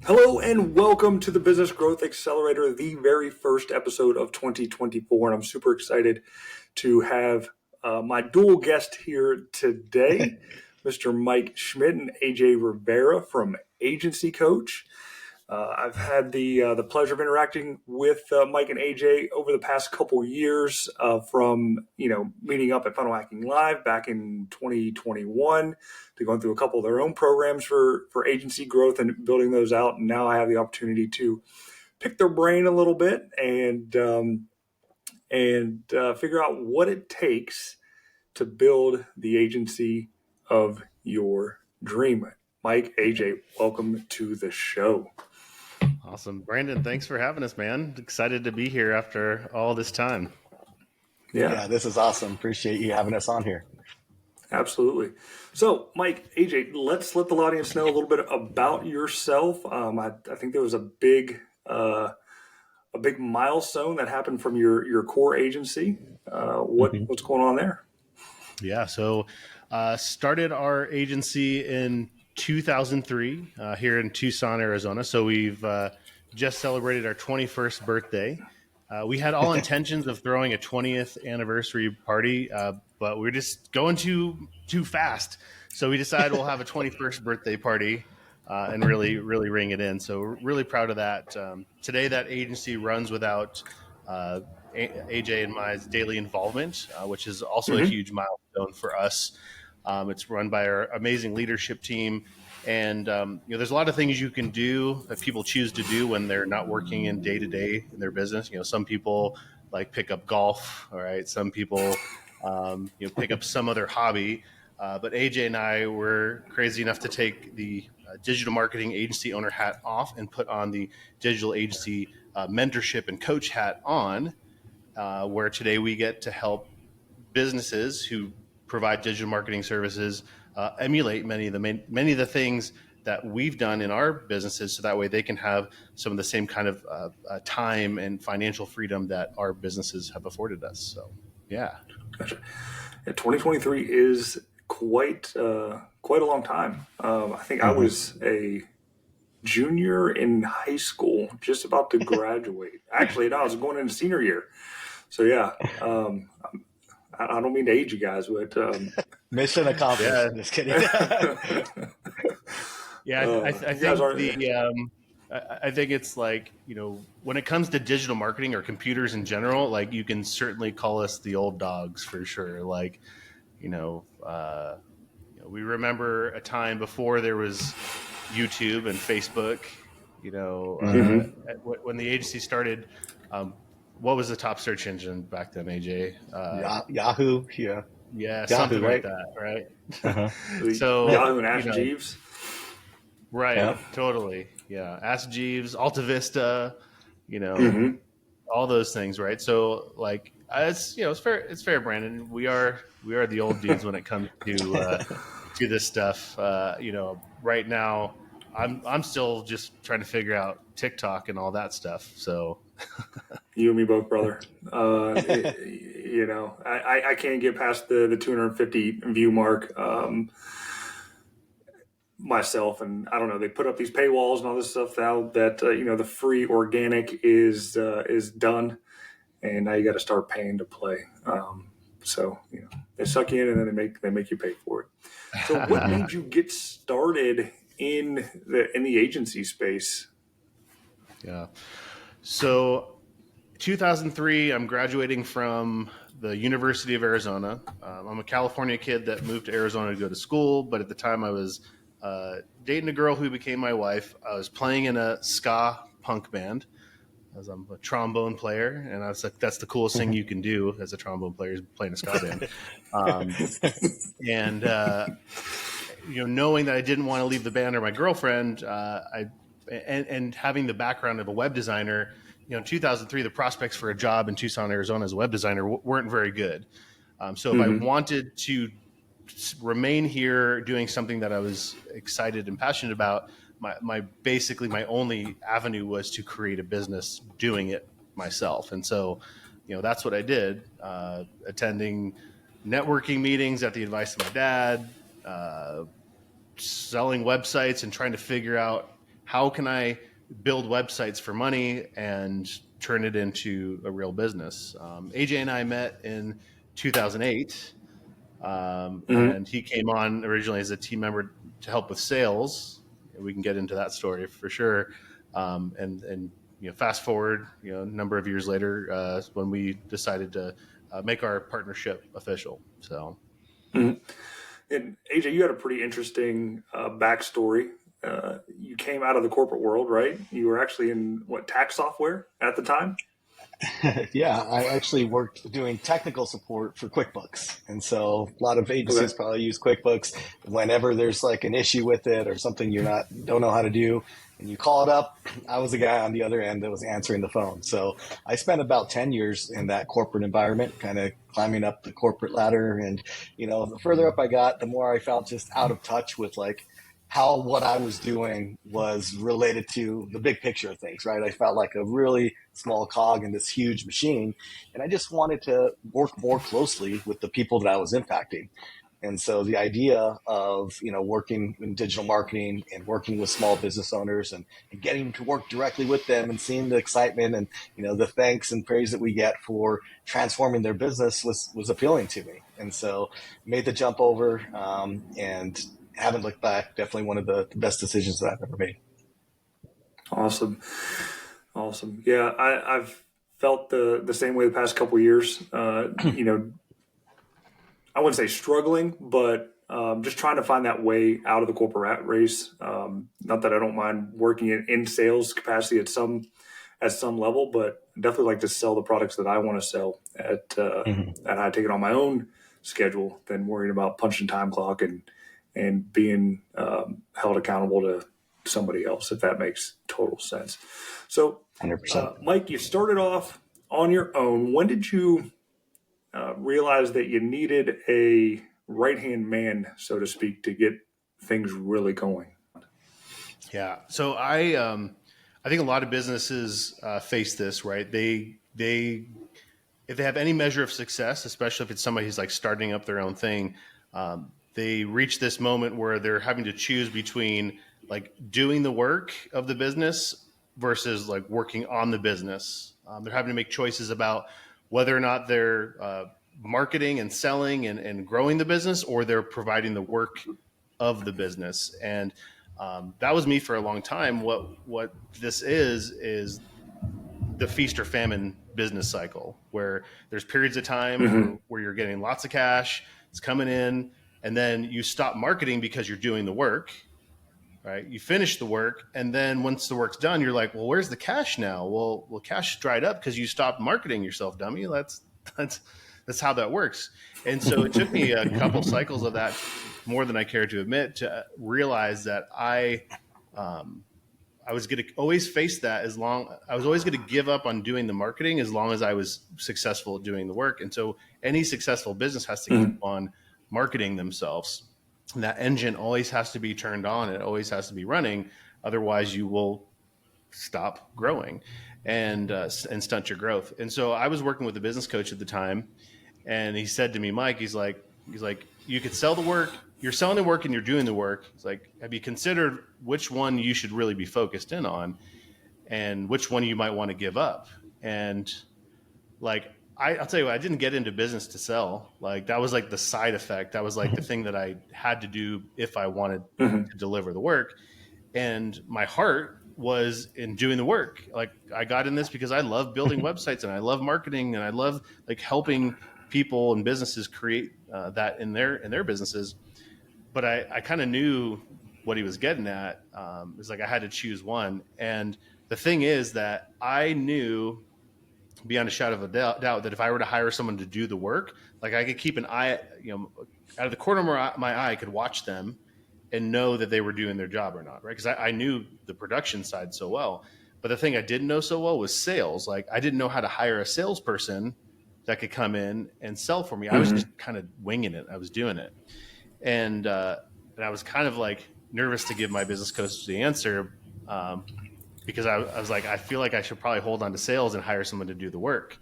Hello and welcome to the Business Growth Accelerator, the very first episode of 2024. And I'm super excited to have my dual guest here today, Mr. Mike Schmidt and AJ Rivera from Agency Coach. I've had the pleasure of interacting with Mike and AJ over the past couple years, from meeting up at Funnel Hacking Live back in 2021 to going through a couple of their own programs for agency growth and building those out. And now I have the opportunity to pick their brain a little bit and figure out what it takes to build the agency of your dream. Mike, AJ, welcome to the show. Awesome. Brandon, thanks for having us, man. Excited to be here after all this time. Yeah, this is awesome. Appreciate you having us on here. Absolutely. So, Mike, AJ, let's let the audience know a little bit about yourself. I think there was a big milestone that happened from your core agency. What's going on there? Yeah, so started our agency in 2003 here in Tucson, Arizona. So we've just celebrated our 21st birthday. We had all intentions of throwing a 20th anniversary party, but we're just going too fast. So we decided we'll have a 21st birthday party and really ring it in. So we're really proud of that. Today, that agency runs without AJ and my daily involvement, which is also a huge milestone for us. It's run by our amazing leadership team. And, there's a lot of things you can do that people choose to do when they're not working in day to day in their business. Some people like pick up golf. All right. Some people, pick up some other hobby. But AJ and I were crazy enough to take the digital marketing agency owner hat off and put on the digital agency mentorship and coach hat on, where today we get to help businesses who provide digital marketing services emulate many of the things that we've done in our businesses, so that way they can have some of the same kind of time and financial freedom that our businesses have afforded us. So, yeah. Gotcha. Yeah, 2023 is quite a long time. I think I was a junior in high school, just about to graduate. Actually, no, I was going into senior year. So yeah, I don't mean to age you guys, but mission accomplished. Yeah. Just kidding. I think it's like, when it comes to digital marketing or computers in general, like you can certainly call us the old dogs for sure. Like, we remember a time before there was YouTube and Facebook, when the agency started. What was the top search engine back then, AJ? Yahoo. Yeah. Yeah, Yahoo, something right? like that, right? Uh-huh. So Yahoo and Ask Jeeves. Right, Yeah. Totally. Yeah, Ask Jeeves, Alta Vista, all those things, right? So, like, it's fair. It's fair, Brandon. We are the old dudes when it comes to this stuff. Right now, I'm still just trying to figure out TikTok and all that stuff. So. You and me both, brother. I can't get past the 250 view mark myself, and I don't know. They put up these paywalls and all this stuff now that the free organic is done, and now you got to start paying to play. So they suck you in, and then they make you pay for it. So what made you get started in the agency space? Yeah. So 2003, I'm graduating from the University of Arizona. I'm a California kid that moved to Arizona to go to school, but at the time I was dating a girl who became my wife. I was playing in a ska punk band, as I'm a trombone player, and I was like, that's the coolest thing you can do as a trombone player is playing a ska band. Knowing that I didn't want to leave the band or my girlfriend, and having the background of a web designer, in 2003, the prospects for a job in Tucson, Arizona as a web designer weren't very good. So if I wanted to remain here doing something that I was excited and passionate about, my only avenue was to create a business doing it myself. And so, that's what I did, attending networking meetings at the advice of my dad, selling websites and trying to figure out how can I build websites for money and turn it into a real business? AJ and I met in 2008. And he came on originally as a team member to help with sales. We can get into that story for sure. And fast forward, a number of years later, when we decided to make our partnership official. So, and AJ, you had a pretty interesting backstory. You came out of the corporate world, right? You were actually in tax software at the time? Yeah, I actually worked doing technical support for QuickBooks. And so a lot of agencies probably use QuickBooks. Whenever there's like an issue with it or something don't know how to do, and you call it up, I was the guy on the other end that was answering the phone. So I spent about 10 years in that corporate environment, kind of climbing up the corporate ladder. And, the further up I got, the more I felt just out of touch with like how what I was doing was related to the big picture of things, right? I felt like a really small cog in this huge machine, and I just wanted to work more closely with the people that I was impacting. And so the idea of, working in digital marketing and working with small business owners and getting to work directly with them and seeing the excitement and, the thanks and praise that we get for transforming their business was appealing to me. And so made the jump over and haven't looked back. Definitely one of the best decisions that I've ever made. Awesome. Yeah, I've felt the same way the past couple of years. I wouldn't say struggling, but just trying to find that way out of the corporate rat race. Not that I don't mind working in sales capacity at some level, but definitely like to sell the products that I want to sell and I take it on my own schedule than worrying about punching time clock and being held accountable to somebody else, if that makes total sense. So, 100%. Mike, you started off on your own. When did you realize that you needed a right-hand man, so to speak, to get things really going? Yeah. So I think a lot of businesses face this, right? They if they have any measure of success, especially if it's somebody who's like starting up their own thing, they reach this moment where they're having to choose between like doing the work of the business versus like working on the business. They're having to make choices about whether or not they're marketing and selling and growing the business, or they're providing the work of the business. And that was me for a long time. What this is the feast or famine business cycle, where there's periods of time where you're getting lots of cash, it's coming in, and then you stop marketing because you're doing the work, right? You finish the work, and then once the work's done, you're like, well, where's the cash now? Well, cash dried up because you stopped marketing yourself, dummy. That's how that works. And so it took me a couple cycles of that, more than I care to admit, to realize that I was going to always face that I was always going to give up on doing the marketing as long as I was successful at doing the work. And so any successful business has to keep on marketing themselves. And that engine always has to be turned on. It always has to be running. Otherwise you will stop growing and stunt your growth. And so I was working with a business coach at the time, and he said to me, Mike, he's like, you could sell the work. You're selling the work and you're doing the work. It's like, have you considered which one you should really be focused in on and which one you might want to give up? And like, I'll tell you what, I didn't get into business to sell. Like that was like the side effect. That was like the thing that I had to do if I wanted to deliver the work. And my heart was in doing the work. Like I got in this because I love building websites and I love marketing and I love like helping people and businesses create that in their businesses. But I kind of knew what he was getting at. It was like I had to choose one. And the thing is that I knew beyond a shadow of a doubt that if I were to hire someone to do the work, like I could keep an eye, out of the corner of my eye, I could watch them and know that they were doing their job or not, right? Because I knew the production side so well. But the thing I didn't know so well was sales. Like I didn't know how to hire a salesperson that could come in and sell for me. I was just kind of winging it. I was doing it. And I was kind of like nervous to give my business coach the answer because I was like, I feel like I should probably hold on to sales and hire someone to do the work.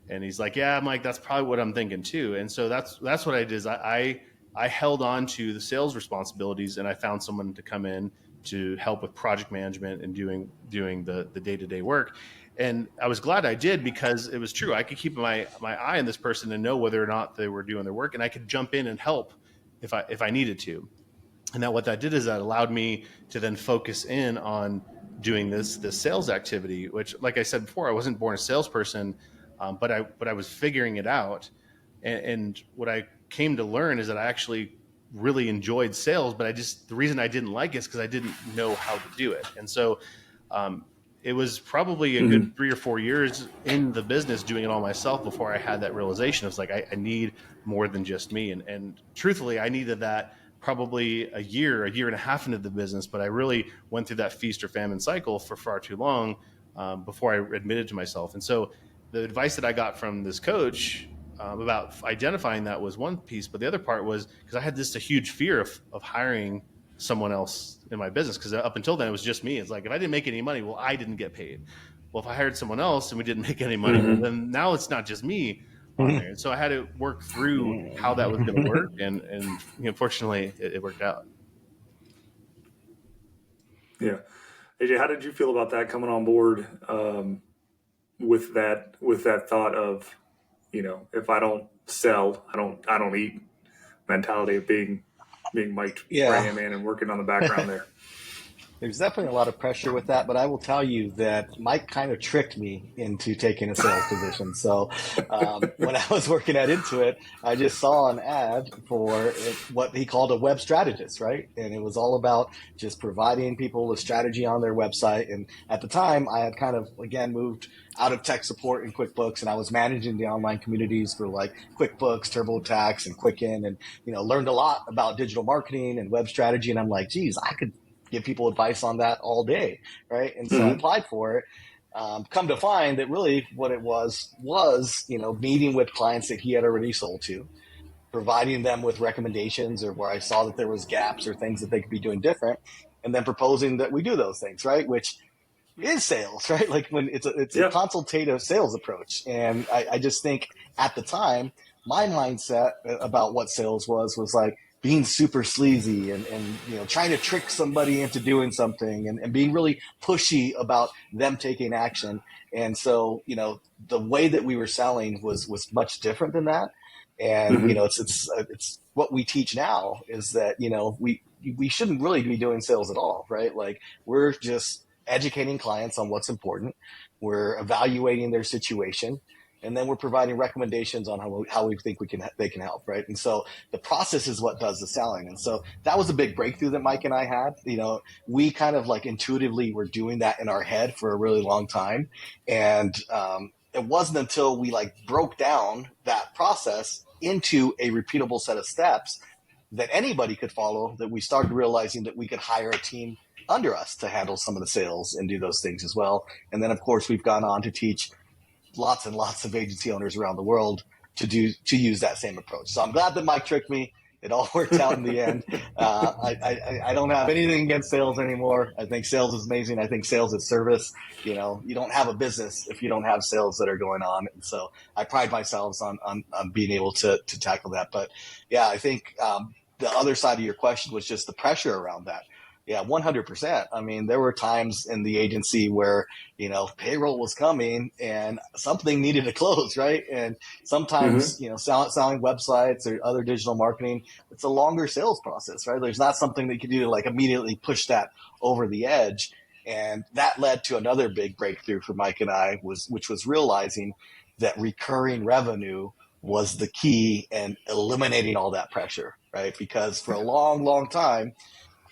And he's like, yeah, Mike, that's probably what I'm thinking too. And so that's what I did is I held on to the sales responsibilities and I found someone to come in to help with project management and doing the day-to-day work. And I was glad I did, because it was true. I could keep my eye on this person and know whether or not they were doing their work, and I could jump in and help if I needed to. And what that did is that allowed me to then focus in on doing this sales activity, which, like I said before, I wasn't born a salesperson, but I was figuring it out. And what I came to learn is that I actually really enjoyed sales, but the reason I didn't like it is because I didn't know how to do it. And so it was probably a good 3 or 4 years in the business doing it all myself before I had that realization. It's like, I need more than just me. And truthfully, I needed that probably a year and a half into the business, but I really went through that feast or famine cycle for far too long before I admitted to myself. And so the advice that I got from this coach about identifying that was one piece, but the other part was because I had a huge fear of hiring someone else in my business, because up until then it was just me. It's like, if I didn't make any money, well, I didn't get paid. Well, if I hired someone else and we didn't make any money, well, then now it's not just me on there. And so I had to work through how that was going to work, and fortunately it worked out. Yeah. AJ, how did you feel about that, coming on board with that thought of, if I don't sell, I don't eat mentality of being Mike Brandon, man, and working on the background there? There's definitely a lot of pressure with that, but I will tell you that Mike kind of tricked me into taking a sales position. So when I was working at Intuit, I just saw an ad for what he called a web strategist, right? And it was all about just providing people with strategy on their website. And at the time, I had kind of, again, moved out of tech support in QuickBooks, and I was managing the online communities for like QuickBooks, TurboTax, and Quicken, and learned a lot about digital marketing and web strategy. And I'm like, geez, I could give people advice on that all day, right? And so I applied for it. Come to find that really what it was meeting with clients that he had already sold to, providing them with recommendations or where I saw that there was gaps or things that they could be doing different, and then proposing that we do those things, right? Which is sales, right? Like when it's a consultative sales approach. And I just think at the time, my mindset about what sales was like being super sleazy and trying to trick somebody into doing something and being really pushy about them taking action. And so, the way that we were selling was much different than that. And, it's what we teach now is that, we shouldn't really be doing sales at all, right? Like, we're just educating clients on what's important. We're evaluating their situation, and then we're providing recommendations on how we think they can help, right? And so the process is what does the selling. And so that was a big breakthrough that Mike and I had. We kind of like intuitively were doing that in our head for a really long time. And it wasn't until we like broke down that process into a repeatable set of steps that anybody could follow that we started realizing that we could hire a team under us to handle some of the sales and do those things as well. And then, of course, we've gone on to teach lots and lots of agency owners around the world to use that same approach. So I'm glad that Mike tricked me. It all worked out in the end. I don't have anything against sales anymore. I think sales is amazing. I think sales is service. You don't have a business if you don't have sales that are going on. And so I pride myself on being able to tackle that. But yeah, I think the other side of your question was just the pressure around that. Yeah, 100%. I mean, there were times in the agency where, payroll was coming and something needed to close, right? And sometimes, selling websites or other digital marketing, it's a longer sales process, right? There's not something that you can do to like immediately push that over the edge. And that led to another big breakthrough for Mike and I, which was realizing that recurring revenue was the key and eliminating all that pressure, right? Because for a long, long time,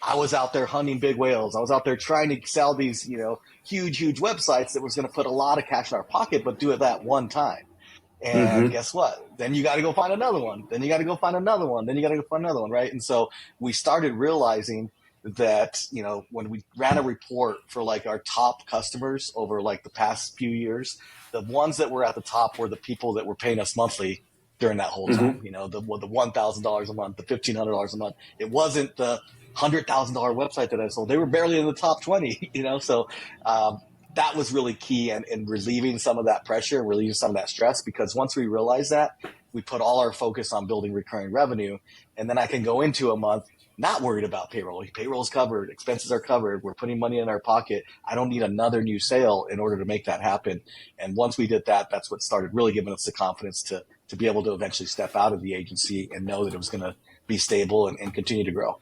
I was out there hunting big whales. I was out there trying to sell these, huge websites that was going to put a lot of cash in our pocket, but do it that one time. And guess what? Then you got to go find another one. Then you got to go find another one. Then you got to go find another one, right? And so we started realizing that, when we ran a report for like our top customers over like the past few years, the ones that were at the top were the people that were paying us monthly during that whole time. The $1,000 a month, the $1,500 a month. It wasn't the $100,000 website that I sold. They were barely in the top 20, So that was really key in relieving some of that pressure, relieving some of that stress, because once we realized that, we put all our focus on building recurring revenue. And then I can go into a month not worried about payroll. Payroll's covered, expenses are covered, we're putting money in our pocket. I don't need another new sale in order to make that happen. And once we did that, that's what started really giving us the confidence to be able to eventually step out of the agency and know that it was going to be stable and continue to grow.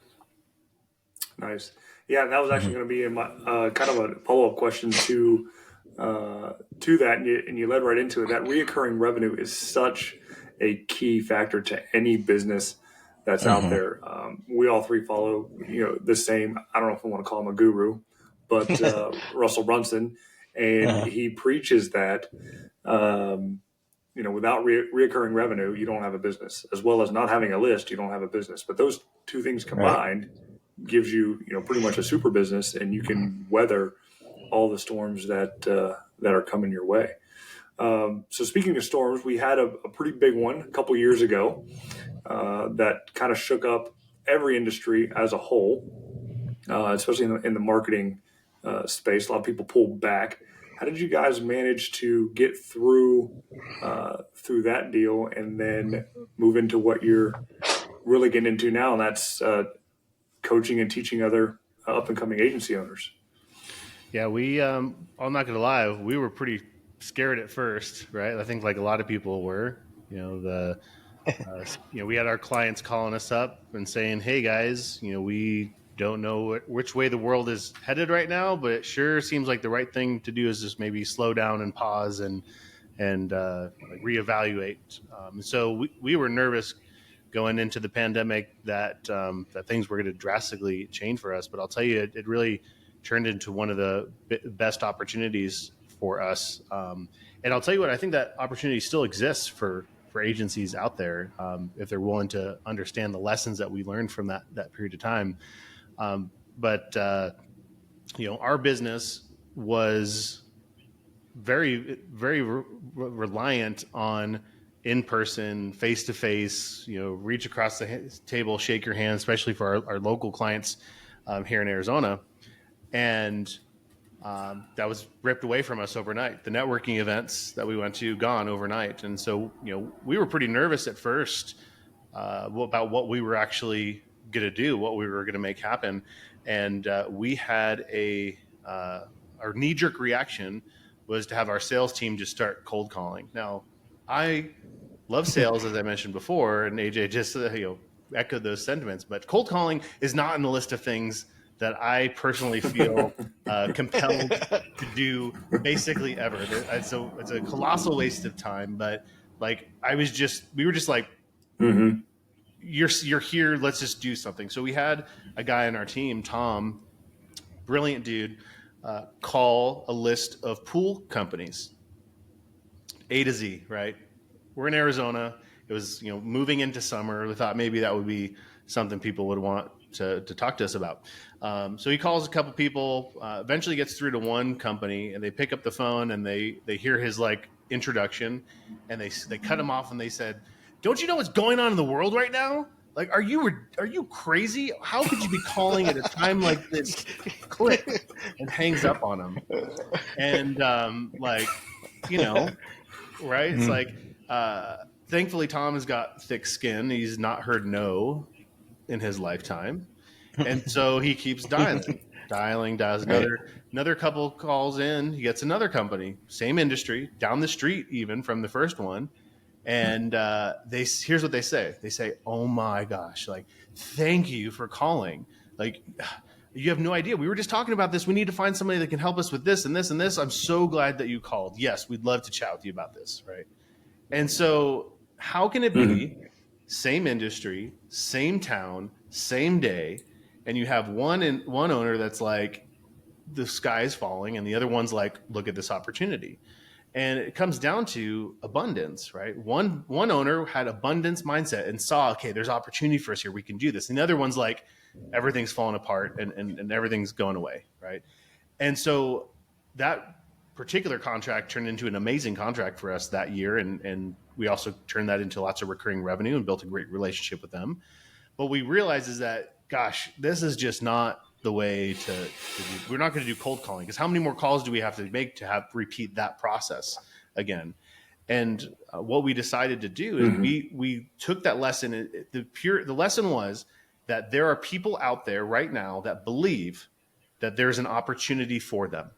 Nice. Yeah, that was actually going to be in my kind of a follow-up question to that, and you led right into it. That reoccurring revenue is such a key factor to any business that's out there. We all three follow, the same. I don't know if I want to call him a guru, but Russell Brunson, and he preaches that. Without reoccurring revenue, you don't have a business. As well as not having a list, you don't have a business. But those two things combined gives you, pretty much a super business, and you can weather all the storms that are coming your way. So speaking of storms, we had a pretty big one a couple years ago that kind of shook up every industry as a whole, especially in the marketing space. A lot of people pulled back. How did you guys manage to get through that deal and then move into what you're really getting into now, and that's coaching and teaching other up and coming agency owners? Yeah, we, I'm not going to lie, we were pretty scared at first, right? I think like a lot of people were, we had our clients calling us up and saying, hey guys, we don't know which way the world is headed right now, but it sure seems like the right thing to do is just maybe slow down and pause and reevaluate. So we were nervous going into the pandemic that things were going to drastically change for us. But I'll tell you, it really turned into one of the best opportunities for us. And I'll tell you what, I think that opportunity still exists for agencies out there if they're willing to understand the lessons that we learned from that period of time. But our business was very, very reliant on in-person, face-to-face, reach across the table, shake your hand, especially for our local clients here in Arizona. And that was ripped away from us overnight. The networking events that we went to, gone overnight. And so, we were pretty nervous at first about what we were actually going to do, what we were going to make happen. And we had our knee-jerk reaction was to have our sales team just start cold calling. Now, I love sales, as I mentioned before, and AJ just echoed those sentiments. But cold calling is not in the list of things that I personally feel compelled to do basically ever. So it's a colossal waste of time. But like we were just like, you're here. Let's just do something. So we had a guy on our team, Tom, brilliant dude, call a list of pool companies, A to Z, right? We're in Arizona. It was, moving into summer. We thought maybe that would be something people would want to talk to us about. So he calls a couple people, eventually gets through to one company, and they pick up the phone and they hear his introduction, and they cut him off and they said, "Don't you know what's going on in the world right now? Like, are you crazy? How could you be calling at a time like this?" Click, and hangs up on him. And right? It's like, thankfully Tom has got thick skin. He's not heard no in his lifetime. And so he keeps dialing, does another couple calls in. He gets another company, same industry, down the street even from the first one. And here's what they say. They say, "Oh my gosh, thank you for calling. You have no idea. We were just talking about this. We need to find somebody that can help us with this and this and this. I'm so glad that you called. Yes, we'd love to chat with you about this." Right. And so how can it be same industry, same town, same day, and you have one owner that's like, the sky is falling, and the other one's like, look at this opportunity. And it comes down to abundance, right? One owner had abundance mindset and saw, okay, there's opportunity for us here. We can do this. And the other one's like, everything's falling apart and everything's going away, right? And so that particular contract turned into an amazing contract for us that year. And we also turned that into lots of recurring revenue and built a great relationship with them. But we realized is that, gosh, this is just not the way to do. We're not going to do cold calling, because how many more calls do we have to make to repeat that process again? And what we decided to do is we took that lesson. The lesson was, that there are people out there right now that believe that there's an opportunity for them,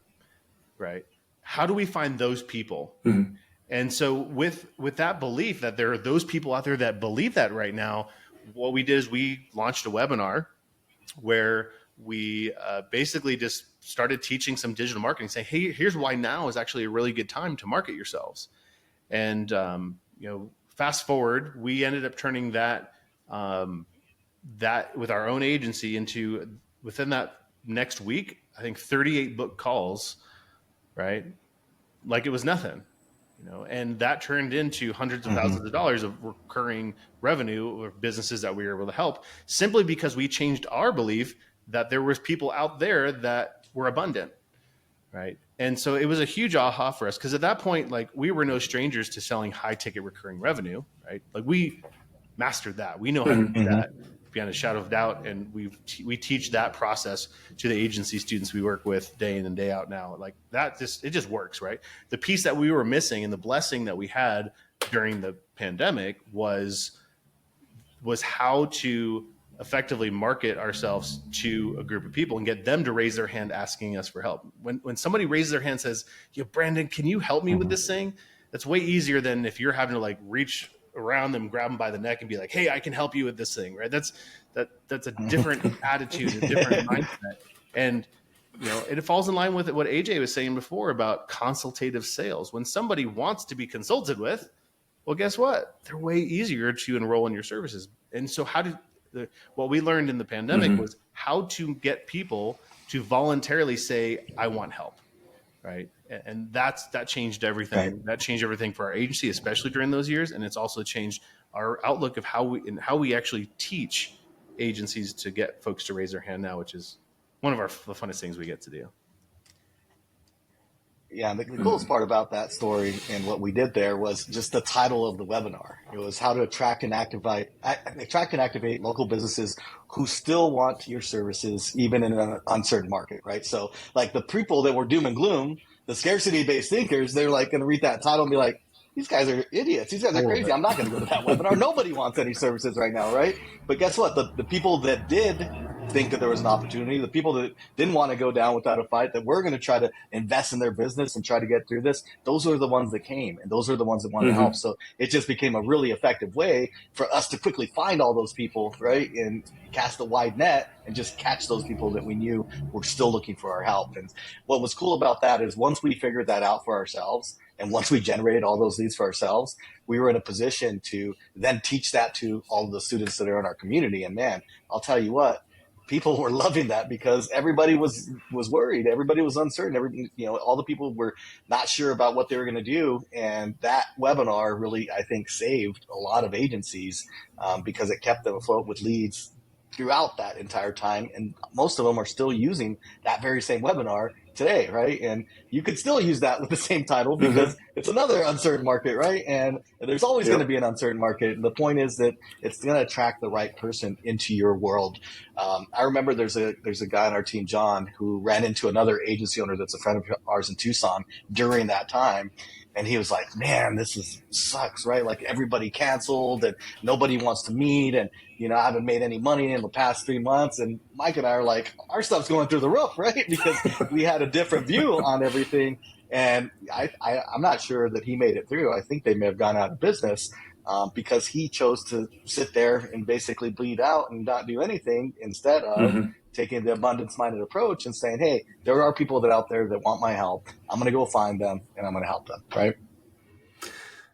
right? How do we find those people? Mm-hmm. And so with that belief that there are those people out there that believe that right now, what we did is we launched a webinar where we basically just started teaching some digital marketing, saying, hey, here's why now is actually a really good time to market yourselves. And, fast forward, we ended up turning that with our own agency into, within that next week, I think 38 book calls, right? Like it was nothing. And that turned into hundreds of thousands of dollars of recurring revenue of businesses that we were able to help, simply because we changed our belief that there was people out there that were abundant, right? And so it was a huge aha for us, because at that point, like, we were no strangers to selling high ticket recurring revenue, right? Like, we mastered that. We know how to do that beyond a shadow of doubt, and we teach that process to the agency students we work with day in and day out now. Like, that it just works, right? The piece that we were missing, and the blessing that we had during the pandemic, was how to effectively market ourselves to a group of people and get them to raise their hand asking us for help. When somebody raises their hand and says, Brandon, can you help me with this thing? That's way easier than if you're having to like reach around them, grab them by the neck and be like, hey, I can help you with this thing, right? That's a different attitude, a different mindset. And, it falls in line with what AJ was saying before about consultative sales. When somebody wants to be consulted with, well, guess what? They're way easier to enroll in your services. And so what we learned in the pandemic was how to get people to voluntarily say, I want help. Right. And that changed everything. Right. That changed everything for our agency, especially during those years. And it's also changed our outlook of how we actually teach agencies to get folks to raise their hand now, which is one of the funnest things we get to do. Yeah, the coolest part about that story and what we did there was just the title of the webinar. It was how to attract and activate local businesses who still want your services, even in an uncertain market, right? So like the people that were doom and gloom, the scarcity-based thinkers, they're like going to read that title and be like, these guys are idiots. These guys are crazy. I'm not going to go to that webinar. Nobody wants any services right now, right? But guess what? The people that did think that there was an opportunity, the people that didn't want to go down without a fight, that were going to try to invest in their business and try to get through this, those are the ones that came, and those are the ones that wanted to help. So it just became a really effective way for us to quickly find all those people, right, and cast a wide net and just catch those people that we knew were still looking for our help. And what was cool about that is once we figured that out for ourselves, and once we generated all those leads for ourselves, we were in a position to then teach that to all of the students that are in our community. And man, I'll tell you what, people were loving that because everybody was worried. Everybody was uncertain. All the people were not sure about what they were going to do. And that webinar really, I think, saved a lot of agencies because it kept them afloat with leads throughout that entire time. And most of them are still using that very same webinar today, right? And you could still use that with the same title because it's another uncertain market, right? And there's always going to be an uncertain market. And the point is that it's going to attract the right person into your world. I remember there's a guy on our team, John, who ran into another agency owner that's a friend of ours in Tucson during that time. And he was like, man, this sucks, right? Like everybody canceled and nobody wants to meet. And, I haven't made any money in the past 3 months. And Mike and I are like, our stuff's going through the roof, right? Because we had a different view on everything. And I'm not sure that he made it through. I think they may have gone out of business because he chose to sit there and basically bleed out and not do anything instead of taking the abundance-minded approach and saying, hey, there are people that out there that want my help. I'm going to go find them and I'm going to help them, right?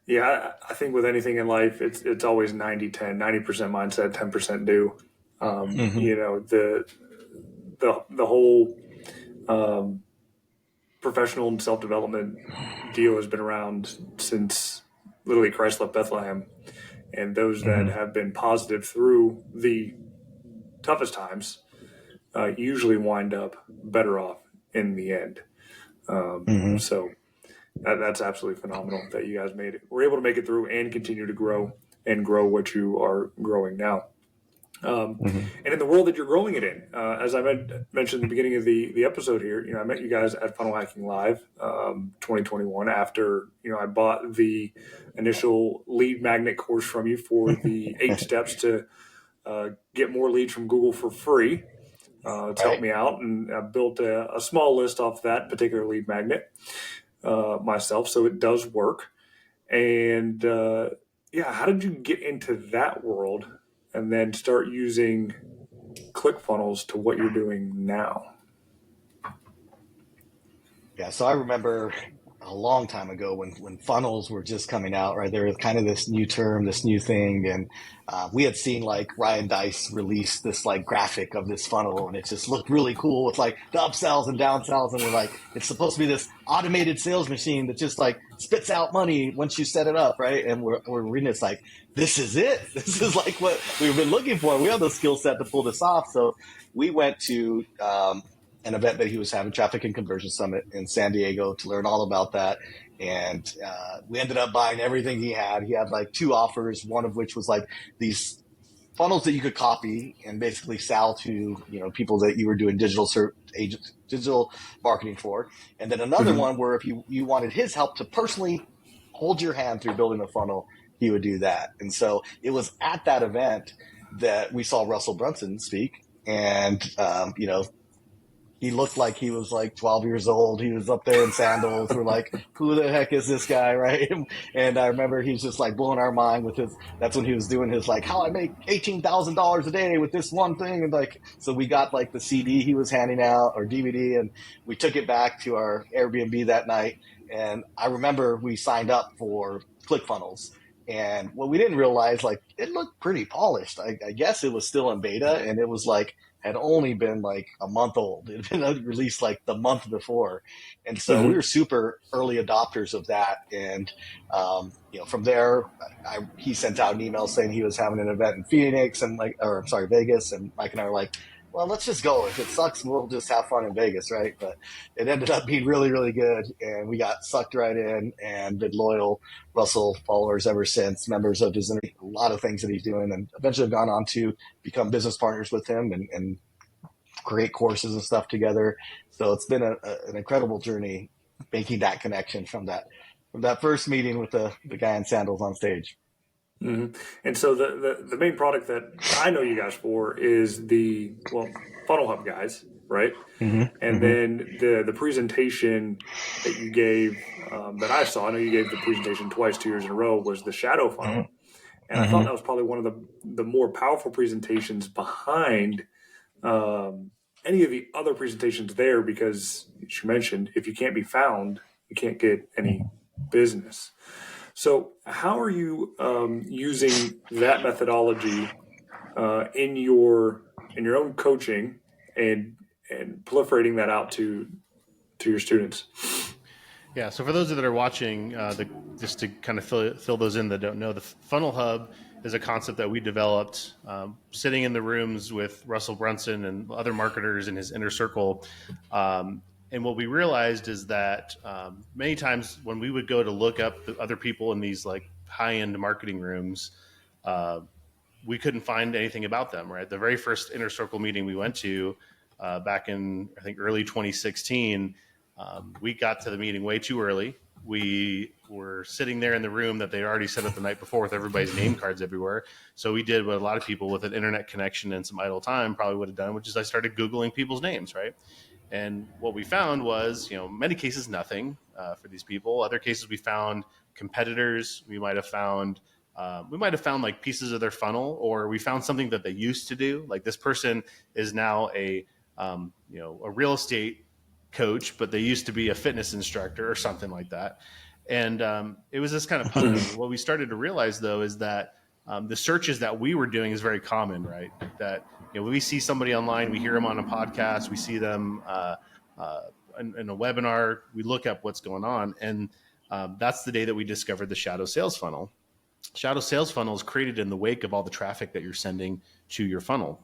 Yeah, I think with anything in life, it's always 90-10, 90% mindset, 10% do. The whole professional and self-development deal has been around since literally Christ left Bethlehem. And those that have been positive through the toughest times usually wind up better off in the end. So that's absolutely phenomenal that you guys were able to make it through and continue to grow what you are growing now. And in the world that you're growing it in, as I mentioned at the beginning of the episode here, I met you guys at Funnel Hacking Live 2021 after, I bought the initial lead magnet course from you for the 8 steps to get more leads from Google for free. It's helped Right. me out, and I built a small list off that particular lead magnet myself, so it does work. And yeah, how did you get into that world and then start using ClickFunnels to what you're doing now? Yeah, so I remember a long time ago when funnels were just coming out, right? There was kind of this new term, this new thing, and we had seen like Ryan Dice release this like graphic of this funnel, and it just looked really cool with like the upsells and downsells, and we're like, it's supposed to be this automated sales machine that just like spits out money once you set it up, right? And we're reading this like, this is it. This is like what we've been looking for. We have the skill set to pull this off. So we went to an event that he was having, Traffic and Conversion Summit in San Diego, to learn all about that. And we ended up buying everything he had. He had like 2 offers, one of which was like these funnels that you could copy and basically sell to, people that you were doing digital marketing for. And then another one where if you wanted his help to personally hold your hand through building a funnel, he would do that. And so it was at that event that we saw Russell Brunson speak. And, he looked like he was like 12 years old. He was up there in sandals. We're like, who the heck is this guy, right? And I remember he was just like blowing our mind with that's when he was doing his like, how I make $18,000 a day with this one thing. And like, so we got like the CD he was handing out, or DVD, and we took it back to our Airbnb that night. And I remember we signed up for ClickFunnels. And what we didn't realize, like, it looked pretty polished. I guess it was still in beta, and it was like, had only been like a month old. It had been released like the month before. And so we were super early adopters of that. And, from there, he sent out an email saying he was having an event in Phoenix and Vegas. And Mike and I were like, well, let's just go. If it sucks, we'll just have fun in Vegas, right? But it ended up being really, really good. And we got sucked right in and been loyal Russell followers ever since, members of his, a lot of things that he's doing, and eventually have gone on to become business partners with him and create courses and stuff together. So it's been an incredible journey making that connection from that first meeting with the guy in sandals on stage. And so the main product that I know you guys for is the Funnel Hub guys, right? And then the presentation that you gave that I saw, I know you gave the presentation twice, 2 years in a row, was the shadow funnel. And I thought that was probably one of the more powerful presentations behind any of the other presentations there, because as you mentioned, if you can't be found, you can't get any business. So how are you using that methodology in your own coaching and proliferating that out to your students? Yeah, so for those that are watching, just to kind of fill those in that don't know, the Funnel Hub is a concept that we developed sitting in the rooms with Russell Brunson and other marketers in his inner circle. And what we realized is that many times when we would go to look up the other people in these like high-end marketing rooms, we couldn't find anything about them, right? The very first inner circle meeting we went to back in, I think, early 2016, we got to the meeting way too early. We were sitting there in the room that they already set up the night before with everybody's name cards everywhere. So we did what a lot of people with an internet connection and some idle time probably would have done, which is I started Googling people's names, right? And what we found was, many cases, nothing for these people. Other cases, we found competitors. We might have found like pieces of their funnel, or we found something that they used to do. Like this person is now a real estate coach, but they used to be a fitness instructor or something like that. And it was this kind of puzzle. What we started to realize, though, is that the searches that we were doing is very common, right? That when we see somebody online, we hear them on a podcast, we see them in a webinar, we look up what's going on. And that's the day that we discovered the shadow sales funnel. Shadow sales funnel is created in the wake of all the traffic that you're sending to your funnel.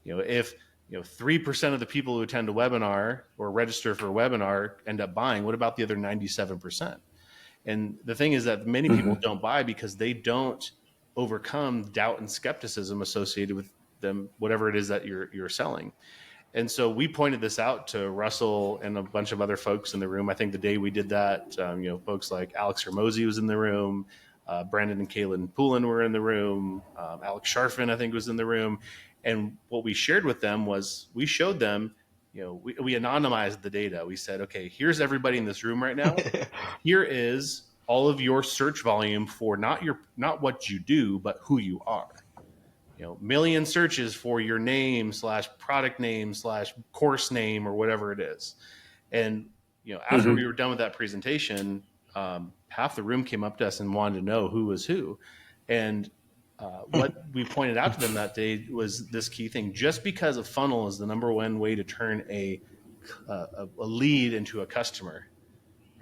If 3% of the people who attend a webinar or register for a webinar end up buying, what about the other 97%? And the thing is that many people don't buy because they don't overcome doubt and skepticism associated with them, whatever it is that you're selling. And so we pointed this out to Russell and a bunch of other folks in the room. I think the day we did that, folks like Alex Hermosi was in the room. Brandon and Kaylin Poulin were in the room. Alex Sharfin, I think, was in the room. And what we shared with them was we showed them, we anonymized the data. We said, okay, here's everybody in this room right now. Here is all of your search volume for not what you do, but who you are. Million searches for your name / product name / course name or whatever it is. And, after we were done with that presentation, half the room came up to us and wanted to know who was who. And what we pointed out to them that day was this key thing. Just because a funnel is the number one way to turn a lead into a customer,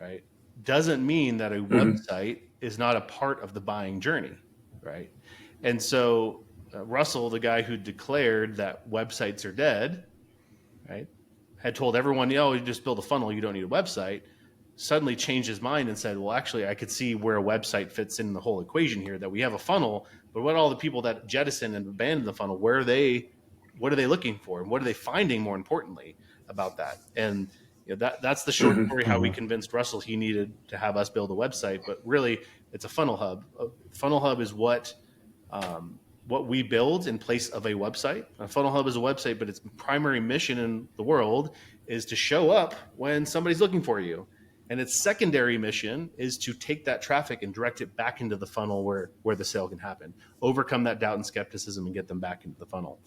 right, doesn't mean that a website is not a part of the buying journey, right? And so Russell, the guy who declared that websites are dead, right, had told everyone, you just build a funnel, you don't need a website, suddenly changed his mind and said, well, actually, I could see where a website fits in the whole equation here, that we have a funnel, but what all the people that jettison and abandon the funnel, what are they looking for? And what are they finding, more importantly, about that? And that's the short story, how we convinced Russell he needed to have us build a website. But really, it's a funnel hub. A funnel hub is what we build in place of a website. A funnel hub is a website, but its primary mission in the world is to show up when somebody's looking for you. And its secondary mission is to take that traffic and direct it back into the funnel where the sale can happen, overcome that doubt and skepticism and get them back into the funnel.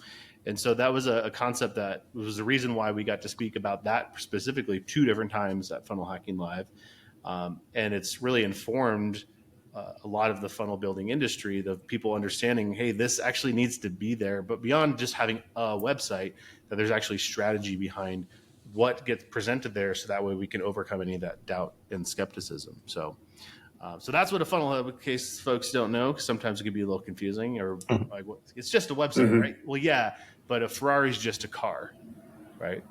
And so that was a concept that was the reason why we got to speak about that specifically 2 different times at Funnel Hacking Live. And it's really informed a lot of the funnel building industry, the people understanding, hey, this actually needs to be there. But beyond just having a website, that there's actually strategy behind what gets presented there, so that way we can overcome any of that doubt and skepticism. So that's what a funnel hub, in case folks don't know, because sometimes it can be a little confusing, or like, it's just a website, right? Well, yeah, but a Ferrari's just a car, right?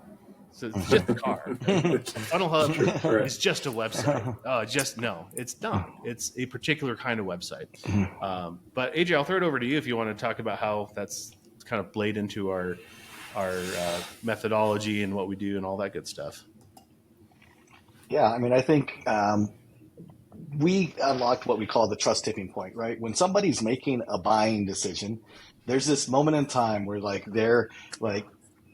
So it's just a car. A funnel hub is just a website. No, it's not. It's a particular kind of website. But AJ, I'll throw it over to you if you want to talk about how that's kind of played into our methodology and what we do and all that good stuff. Yeah, I mean, I think we unlocked what we call the trust tipping point, right? When somebody's making a buying decision, there's this moment in time where their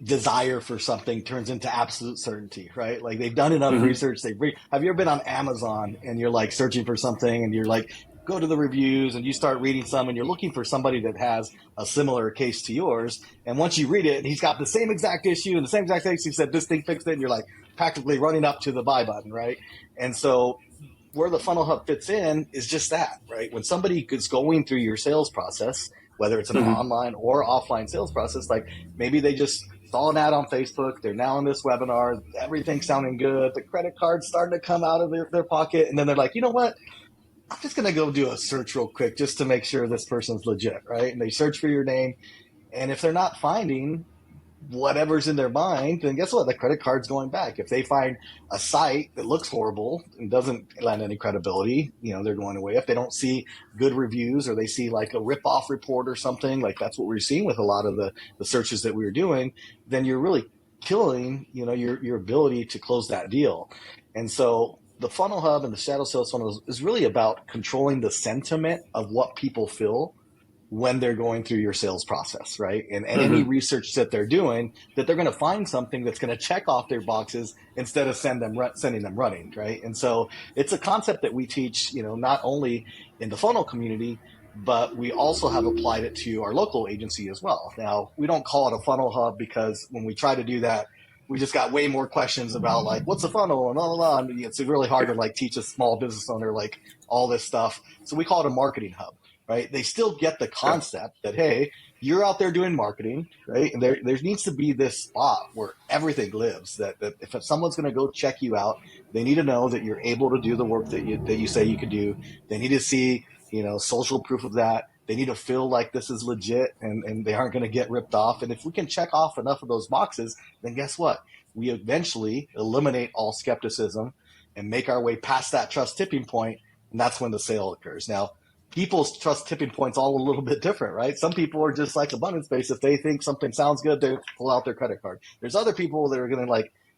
desire for something turns into absolute certainty, right? Like they've done enough research. Have you ever been on Amazon and you're searching for something and you're go to the reviews and you start reading some and you're looking for somebody that has a similar case to yours. And once you read it and he's got the same exact issue and the same exact thing, he said, this thing fixed it. And you're practically running up to the buy button, right? And so where the funnel hub fits in is just that, right? When somebody is going through your sales process, whether it's an online or offline sales process, maybe they just saw an ad on Facebook, they're now in this webinar, everything's sounding good, the credit card's starting to come out of their pocket, and then they're like, you know what? I'm just going to go do a search real quick just to make sure this person's legit, right? And they search for your name. And if they're not finding whatever's in their mind, then guess what? The credit card's going back. If they find a site that looks horrible and doesn't lend any credibility, they're going away. If they don't see good reviews or they see a rip-off report or something, that's what we're seeing with a lot of the searches that we were doing, then you're really killing, your ability to close that deal. And so the funnel hub and the shadow sales funnel is really about controlling the sentiment of what people feel when they're going through your sales process, right? And any research that they're doing, that they're going to find something that's going to check off their boxes instead of sending them running, right? And so it's a concept that we teach, not only in the funnel community, but we also have applied it to our local agency as well. Now, we don't call it a funnel hub because when we try to do that, we just got way more questions about what's a funnel and blah. And it's really hard to teach a small business owner all this stuff. So we call it a marketing hub, right? They still get the concept that, hey, you're out there doing marketing, right? And there needs to be this spot where everything lives, that if someone's going to go check you out, they need to know that you're able to do the work that you say you could do. They need to see, social proof of that. They need to feel like this is legit and they aren't going to get ripped off. And if we can check off enough of those boxes, then guess what? We eventually eliminate all skepticism and make our way past that trust tipping point. And that's when the sale occurs. Now, people's trust tipping points all a little bit different, right? Some people are just abundance based. If they think something sounds good, they pull out their credit card. There's other people that are going to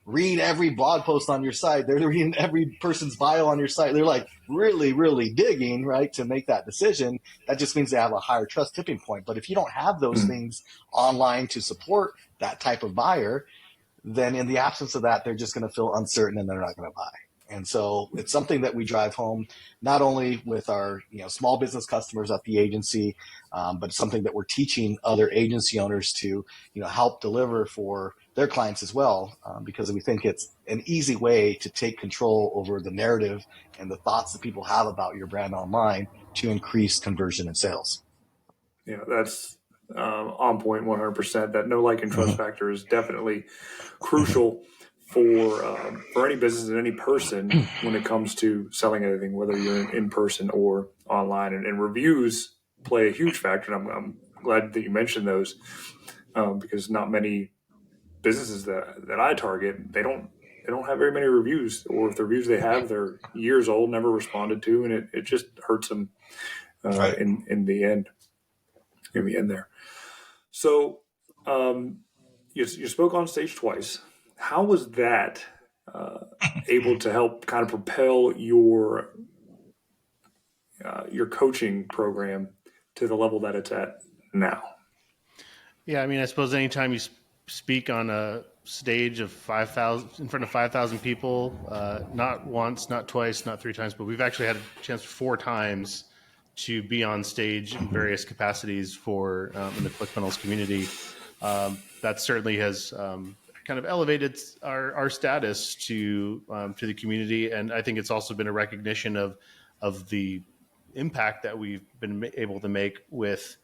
read every blog post on your site. They're reading every person's bio on your site. They're like really, really digging, right, to make that decision. That just means they have a higher trust tipping point. But if you don't have those things online to support that type of buyer, then in the absence of that, they're just going to feel uncertain and they're not going to buy. And so it's something that we drive home, not only with our small business customers at the agency, but something that we're teaching other agency owners to help deliver for their clients as well, because we think it's an easy way to take control over the narrative and the thoughts that people have about your brand online to increase conversion and sales. Yeah, that's on point 100%. That know, like, and trust factor is definitely crucial for any business and any person when it comes to selling anything, whether you're in person or online. And reviews play a huge factor. And I'm glad that you mentioned those, because not many businesses that I target, they don't have very many reviews, or if the reviews they have, they're years old, never responded to, and it just hurts them Right. in the end. In the end there. So you spoke on stage twice. How was that able to help kind of propel your coaching program to the level that it's at now? Yeah, I mean, I suppose anytime you speak on a stage of 5,000 in front of 5,000 people, not once, not twice, not three times, but we've actually had a chance 4 times to be on stage in various capacities for in the ClickFunnels community. That certainly has kind of elevated our status to the community, and I think it's also been a recognition of the impact that we've been able to make with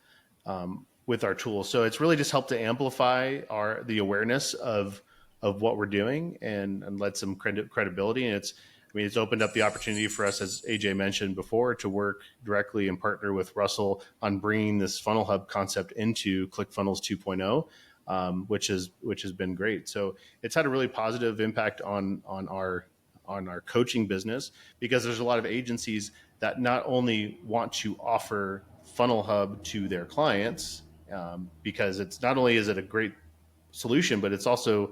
our tools. So it's really just helped to amplify the awareness of what we're doing and let some credibility. And it's opened up the opportunity for us, as AJ mentioned before, to work directly and partner with Russell on bringing this Funnel Hub concept into ClickFunnels 2.0, which has been great. So it's had a really positive impact on our coaching business, because there's a lot of agencies that not only want to offer Funnel Hub to their clients, because it's not only is it a great solution, but it's also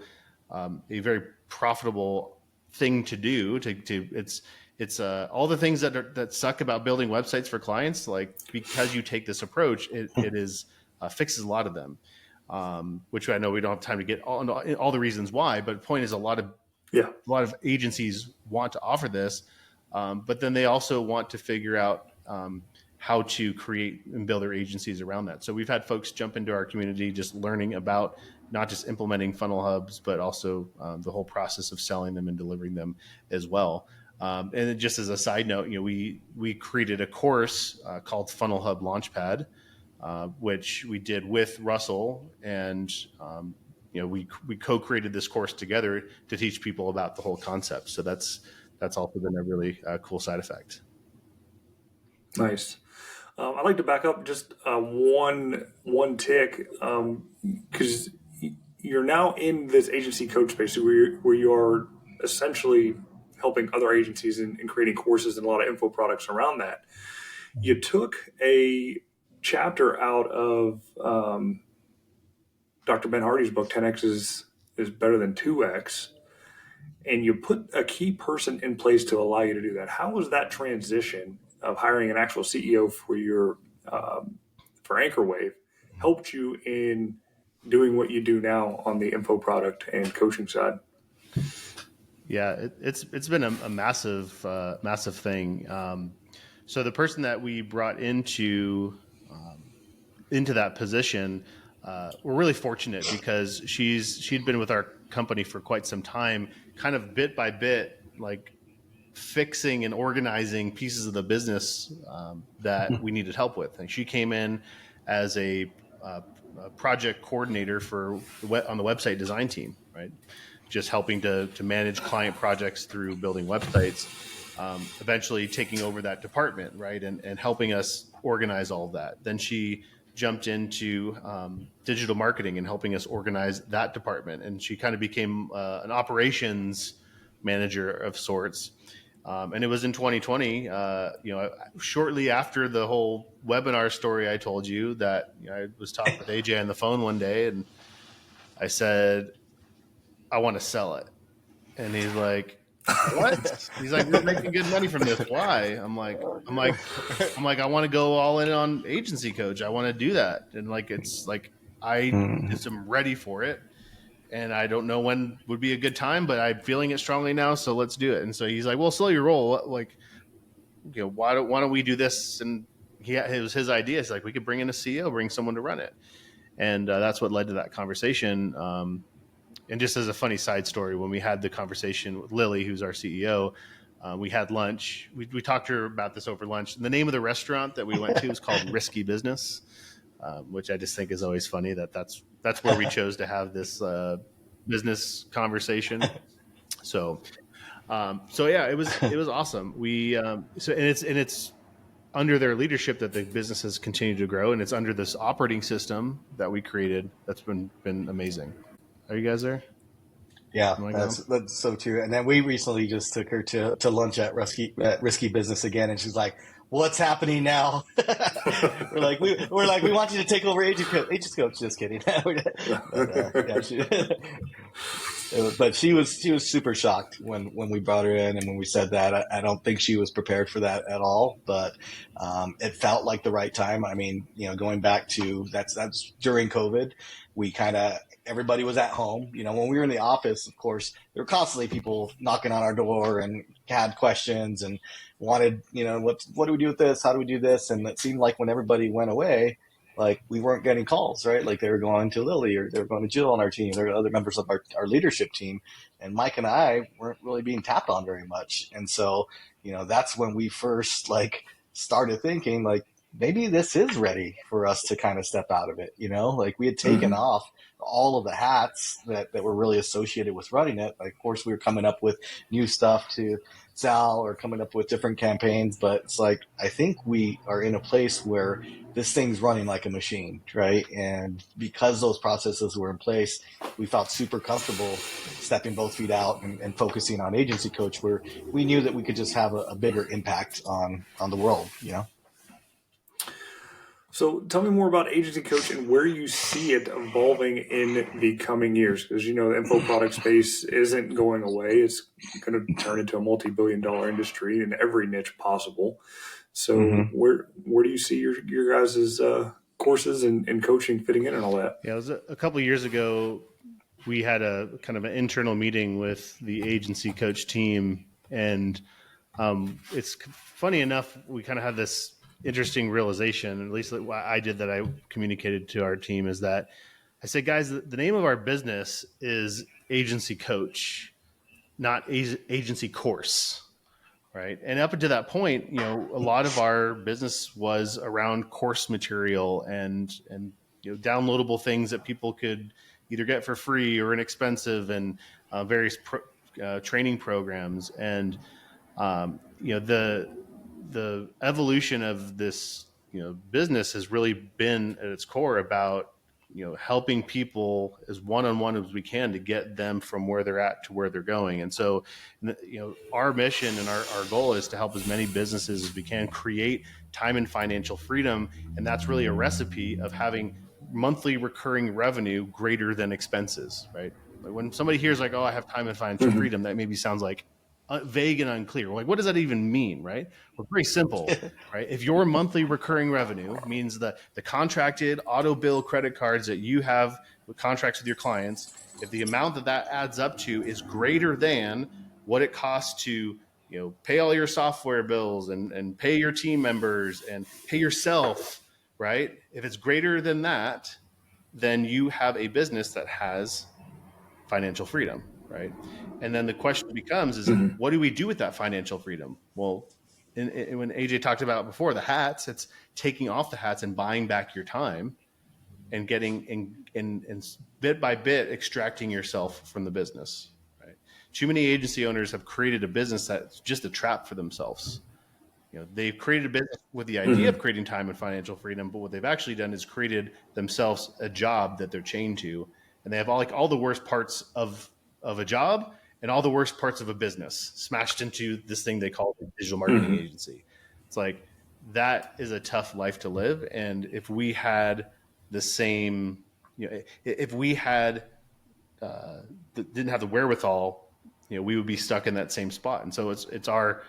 a very profitable thing to do. It's all the things that suck about building websites for clients. Like, because you take this approach, it is fixes a lot of them, which I know we don't have time to get all the reasons why. But the point is, a lot of agencies want to offer this, but then they also want to figure out how to create and build their agencies around that. So we've had folks jump into our community just learning about not just implementing funnel hubs, but also the whole process of selling them and delivering them as well. And just as a side note, we created a course called Funnel Hub Launchpad, which we did with Russell, and we co-created this course together to teach people about the whole concept. So that's also been a really cool side effect. Nice. I'd like to back up just one tick, because you're now in this agency coach space where you are essentially helping other agencies and creating courses and a lot of info products around that. You took a chapter out of Dr. Ben Hardy's book, 10X is better than 2X, and you put a key person in place to allow you to do that. How was that transition of hiring an actual CEO for for AnchorWave helped you in doing what you do now on the info product and coaching side? Yeah, it's been a massive thing. So the person that we brought into that position, we're really fortunate, because she'd been with our company for quite some time, kind of bit by bit, like fixing and organizing pieces of the business that we needed help with. And she came in as a project coordinator on the website design team, right? Just helping to manage client projects through building websites, eventually taking over that department, right? And helping us organize all of that. Then she jumped into digital marketing and helping us organize that department. And she kind of became an operations manager of sorts. And it was in 2020, shortly after the whole webinar story I told you, that I was talking with AJ on the phone one day, and I said, I want to sell it. And he's like, what? He's like, we're making good money from this. Why? I'm like, I want to go all in on agency coach. I want to do that. And like, it's like, I just am ready for it. And I don't know when would be a good time, but I'm feeling it strongly now. So let's do it. And so he's like, well, slow your roll. Like, why don't we do this? And it was his idea. It's like, we could bring in a CEO, bring someone to run it. And that's what led to that conversation. And just as a funny side story, when we had the conversation with Lily, who's our CEO, we had lunch. We talked to her about this over lunch. And the name of the restaurant that we went to is called Risky Business, which I just think is always funny that's where we chose to have this business conversation. So yeah, it was awesome. We and it's under their leadership that the business has continued to grow, and it's under this operating system that we created that's been amazing. Are you guys there? Yeah, that's so true. And then we recently just took her to lunch at Risky Business again, and she's like, "What's happening now?" we're like, we want you to take over agent coach. Just kidding. But she was super shocked when we brought her in and when we said that. I don't think she was prepared for that at all, but it felt like the right time. I mean, going back to that's during COVID, we everybody was at home. When we were in the office, of course, there were constantly people knocking on our door and had questions and wanted, what do we do with this? How do we do this? And it seemed like when everybody went away, like we weren't getting calls, right? Like they were going to Lily or they were going to Jill on our team. There were other members of our leadership team. And Mike and I weren't really being tapped on very much. And so, that's when we first started thinking maybe this is ready for us to kind of step out of it. Like we had taken off all of the hats that were really associated with running it. Like, of course, we were coming up with new stuff to sell or coming up with different campaigns, but it's like, I think we are in a place where this thing's running like a machine, right? And because those processes were in place, we felt super comfortable stepping both feet out and focusing on agency coach, where we knew that we could just have a bigger impact on the world, So tell me more about agency coach and where you see it evolving in the coming years. Because, the info product space isn't going away. It's going to turn into a multi-billion-dollar industry in every niche possible. So where do you see your guys' courses and coaching fitting in and all that? Yeah, it was a couple of years ago. We had a kind of an internal meeting with the agency coach team. And it's funny enough, we kind of had this interesting realization, at least what I did, that I communicated to our team, is that I said, guys, the name of our business is agency coach, not agency course, right? And up until that point, a lot of our business was around course material and downloadable things that people could either get for free or inexpensive, and various training programs. And the evolution of this business has really been at its core about helping people as one-on-one as we can to get them from where they're at to where they're going. And so our mission and our goal is to help as many businesses as we can create time and financial freedom. And that's really a recipe of having monthly recurring revenue greater than expenses, right? When somebody hears like, oh, I have time and financial freedom, that maybe sounds like vague and unclear. Like, what does that even mean, right? Well, very simple, right? If your monthly recurring revenue means the contracted auto bill credit cards that you have with contracts with your clients, if the amount that adds up to is greater than what it costs to pay all your software bills and pay your team members and pay yourself, right? If it's greater than that, then you have a business that has financial freedom, right? And then the question becomes what do we do with that financial freedom? Well, when AJ talked about before, the hats, it's taking off the hats and buying back your time and getting and bit by bit extracting yourself from the business, right? Too many agency owners have created a business that's just a trap for themselves. They've created a business with the idea of creating time and financial freedom, but what they've actually done is created themselves a job that they're chained to, and they have all the worst parts of a job and all the worst parts of a business smashed into this thing they call a digital marketing agency. It's like, that is a tough life to live. And if we had the same, if we had didn't have the wherewithal we would be stuck in that same spot. And so it's our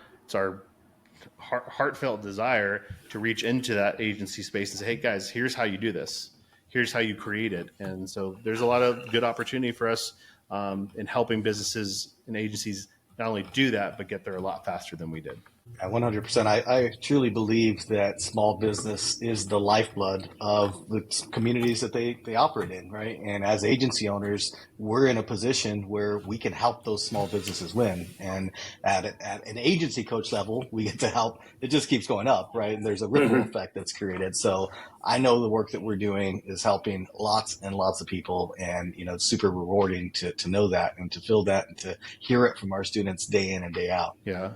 heartfelt desire to reach into that agency space and say, hey guys, here's how you do this. Here's how you create it. And so there's a lot of good opportunity for us in helping businesses and agencies not only do that, but get there a lot faster than we did. 100%. I truly believe that small business is the lifeblood of the communities that they operate in, right? And as agency owners, we're in a position where we can help those small businesses win. And at an agency coach level, we get to help. It just keeps going up, right? And there's a ripple effect that's created. So I know the work that we're doing is helping lots and lots of people. And, it's super rewarding to know that and to feel that and to hear it from our students day in and day out. Yeah.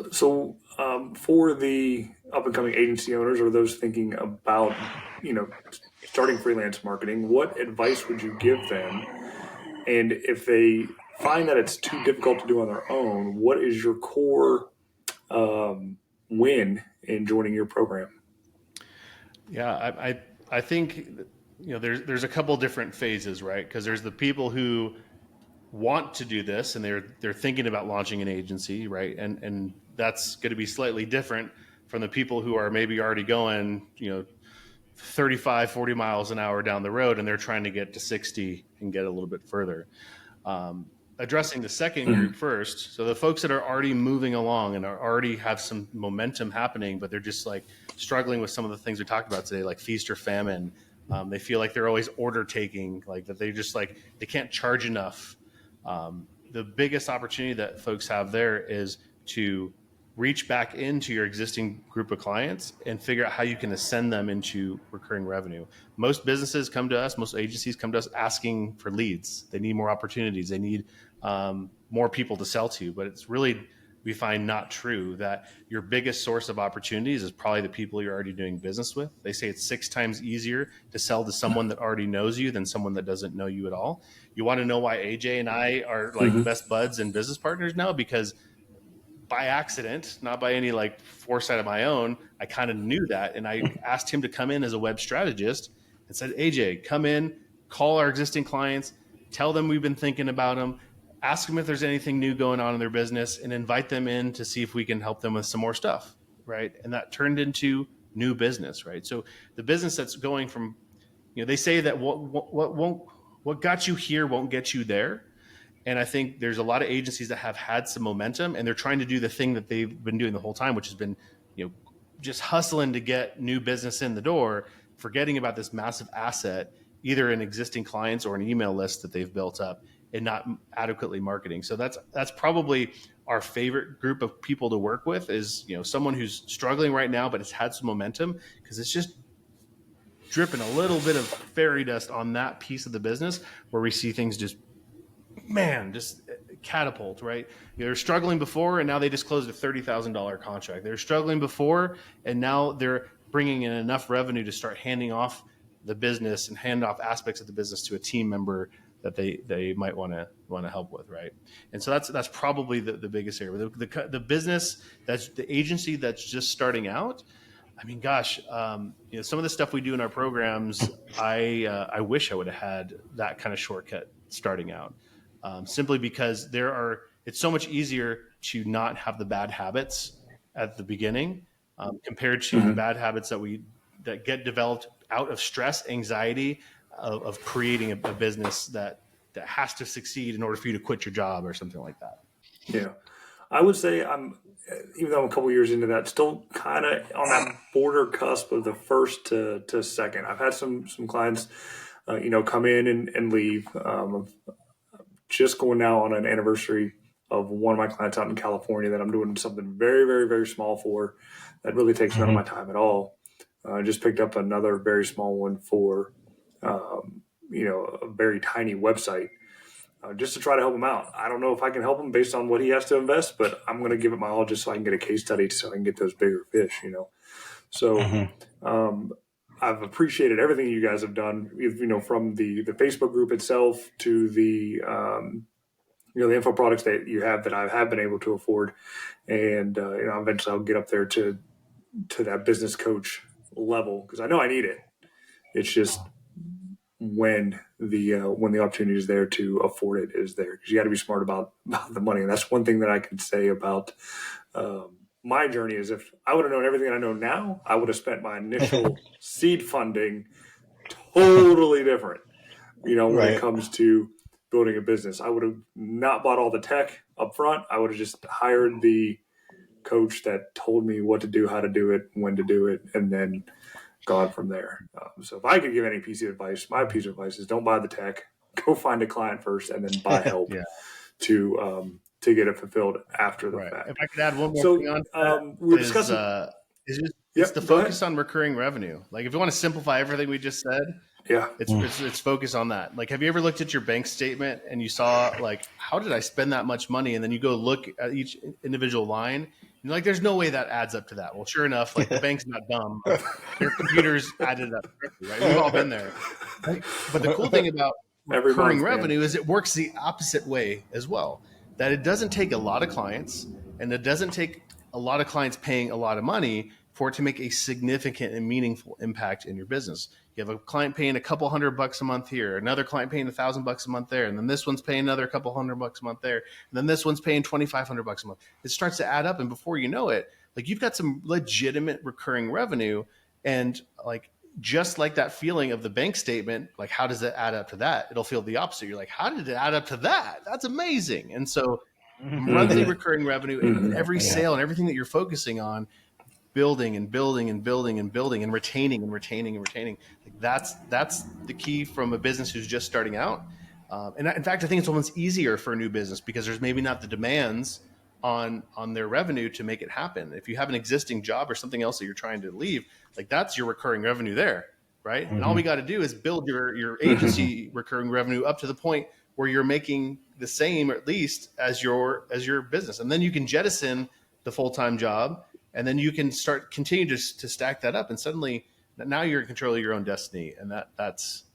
So for the up and coming agency owners or those thinking about, starting freelance marketing, what advice would you give them? And if they find that it's too difficult to do on their own, what is your core win in joining your program? Yeah, I think, there's a couple different phases, right? Because there's the people who want to do this and they're thinking about launching an agency, right? And that's going to be slightly different from the people who are maybe already going, 35, 40 miles an hour down the road and they're trying to get to 60 and get a little bit further. Addressing the second group first. So the folks that are already moving along and already have some momentum happening, but they're just like struggling with some of the things we talked about today, like feast or famine. They feel like they're always order taking, like that they just like, they can't charge enough. The biggest opportunity that folks have there is to reach back into your existing group of clients and figure out how you can ascend them into recurring revenue. Most businesses come to us, most agencies come to us asking for leads. They need more opportunities. They need more people to sell to, but it's really, we find not true that your biggest source of opportunities is probably the people you're already doing business with. They say it's 6 times easier to sell to someone that already knows you than someone that doesn't know you at all. You want to know why AJ and I are like best buds and business partners now? Because by accident, not by any like foresight of my own, I kind of knew that. And I asked him to come in as a web strategist and said, AJ, come in, call our existing clients, tell them we've been thinking about them, ask them if there's anything new going on in their business and invite them in to see if we can help them with some more stuff. Right. And that turned into new business. Right. So the business that's going from, they say that what got you here won't get you there. And I think there's a lot of agencies that have had some momentum and they're trying to do the thing that they've been doing the whole time, which has been, just hustling to get new business in the door, forgetting about this massive asset, either in existing clients or an email list that they've built up and not adequately marketing. So that's probably our favorite group of people to work with is, someone who's struggling right now, but has had some momentum because it's just dripping a little bit of fairy dust on that piece of the business where we see things just catapult, right? They're struggling before and now they just closed a $30,000 contract. They're struggling before and now they're bringing in enough revenue to start handing off the business and hand off aspects of the business to a team member that they might want to help with, right? And so that's probably the biggest area. The business, that's the agency that's just starting out. I mean, gosh, some of the stuff we do in our programs, I wish I would have had that kind of shortcut starting out. Simply because it's so much easier to not have the bad habits at the beginning compared to the bad habits that get developed out of stress, anxiety of creating a business that has to succeed in order for you to quit your job or something like that. Yeah, I would say even though I'm a couple years into that, still kind of on that border cusp of the first to second. I've had some clients, come in and leave. Just going now on an anniversary of one of my clients out in California that I'm doing something very, very, very small for that really takes none of my time at all. I just picked up another very small one for, a very tiny website just to try to help him out. I don't know if I can help him based on what he has to invest, but I'm going to give it my all just so I can get a case study so I can get those bigger fish, So I've appreciated everything you guys have done, from the Facebook group itself to the, the info products that you have that I have been able to afford. And, eventually I'll get up there to that business coach level because I know I need it. It's just when the opportunity is there to afford it is there, because you got to be smart about the money. And that's one thing that I can say about my journey is, if I would have known everything I know now, I would have spent my initial seed funding totally different. When it comes to building a business, I would have not bought all the tech up front. I would have just hired the coach that told me what to do, how to do it, when to do it, and then gone from there. So if I could give any piece of advice, my piece of advice is don't buy the tech. Go find a client first, and then buy help to get it fulfilled after the fact. If I could add one more thing on that, we're discussing. It's the focus on recurring revenue. Like, if you want to simplify everything we just said, it's focus on that. Like, have you ever looked at your bank statement and you saw, like, how did I spend that much money? And then you go look at each individual line, and you're like, there's no way that adds up to that. Well, sure enough, like, the bank's not dumb. Their computers added it up correctly, right? We've all been there. Right? But the cool thing about recurring revenue is it works the opposite way as well. That it doesn't take a lot of clients, and it doesn't take a lot of clients paying a lot of money for it to make a significant and meaningful impact in your business. You have a client paying a couple $100 a month here, another client paying $1,000 a month there, and then this one's paying another couple $100 a month there, and then this one's paying $2,500 a month. It starts to add up, and before you know it, like, you've got some legitimate recurring revenue, and like, just like that feeling of the bank statement, like, how does it add up to that? It'll feel the opposite. You're like, how did it add up to that? That's amazing. And so monthly recurring revenue in every sale and everything that you're focusing on, building and building and building and building and retaining and retaining and retaining. Like, that's the key from a business who's just starting out. And in fact, I think it's almost easier for a new business because there's maybe not the demands on their revenue to make it happen. If you have an existing job or something else that you're trying to leave, like, that's your recurring revenue there, right? And all we got to do is build your agency recurring revenue up to the point where you're making the same, or at least, as your business. And then you can jettison the full-time job, and then you can continue to stack that up. And suddenly now you're in control of your own destiny. And that's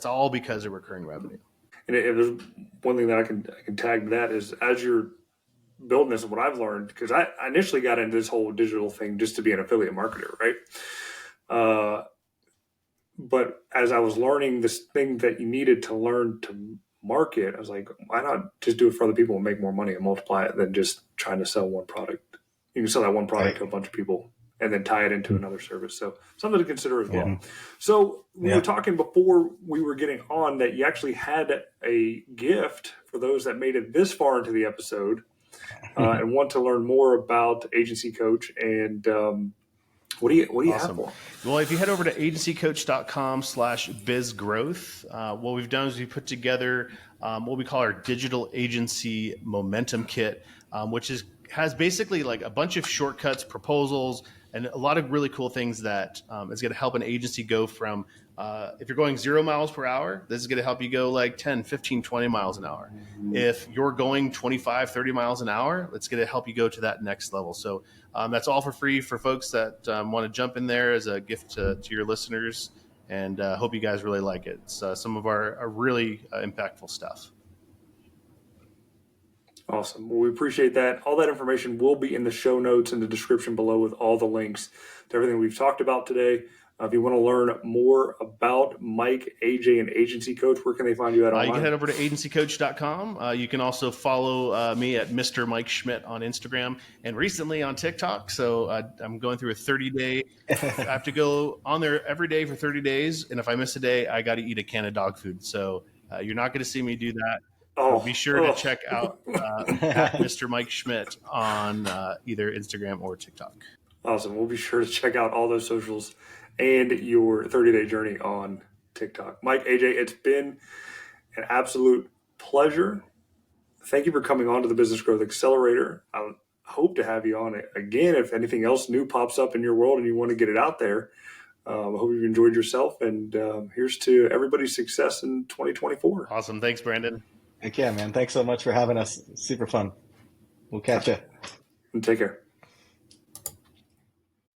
all because of recurring revenue. And if there's one thing that I can tag to that is, as you're building this, and what I've learned, because I initially got into this whole digital thing just to be an affiliate marketer, right? But as I was learning this thing that you needed to learn to market, I was like, why not just do it for other people and make more money and multiply it than just trying to sell one product? You can sell that one product to a bunch of people and then tie it into another service. So something to consider as well. So we were talking before we were getting on that you actually had a gift for those that made it this far into the episode and want to learn more about Agency Coach. And what do you have for them? Well, if you head over to agencycoach.com/bizgrowth, what we've done is we put together what we call our digital agency momentum kit, which has basically like a bunch of shortcuts, proposals, and a lot of really cool things that is going to help an agency go from, if you're going 0 miles per hour, this is going to help you go like 10, 15, 20 miles an hour. If you're going 25, 30 miles an hour, it's going to help you go to that next level. So that's all for free for folks that want to jump in there as a gift to your listeners, and hope you guys really like it. It's some of our really impactful stuff. Awesome. Well, we appreciate that. All that information will be in the show notes in the description below, with all the links to everything we've talked about today. If you want to learn more about Mike, AJ, and Agency Coach, where can they find you at online? You can head over to agencycoach.com. You can also follow me at Mr. Mike Schmidt on Instagram, and recently on TikTok. So I'm going through a 30-day. I have to go on there every day for 30 days. And if I miss a day, I got to eat a can of dog food. So you're not going to see me do that. Be sure to check out at Mr. Mike Schmidt on either Instagram or TikTok. Awesome. We'll be sure to check out all those socials and your 30-day journey on TikTok. Mike, AJ, it's been an absolute pleasure. Thank you for coming on to the Business Growth Accelerator. I hope to have you on again if anything else new pops up in your world and you want to get it out there. I hope you've enjoyed yourself, and here's to everybody's success in 2024. Awesome. Thanks, Brandon. Heck yeah, man. Thanks so much for having us. Super fun. We'll catch you. And take care.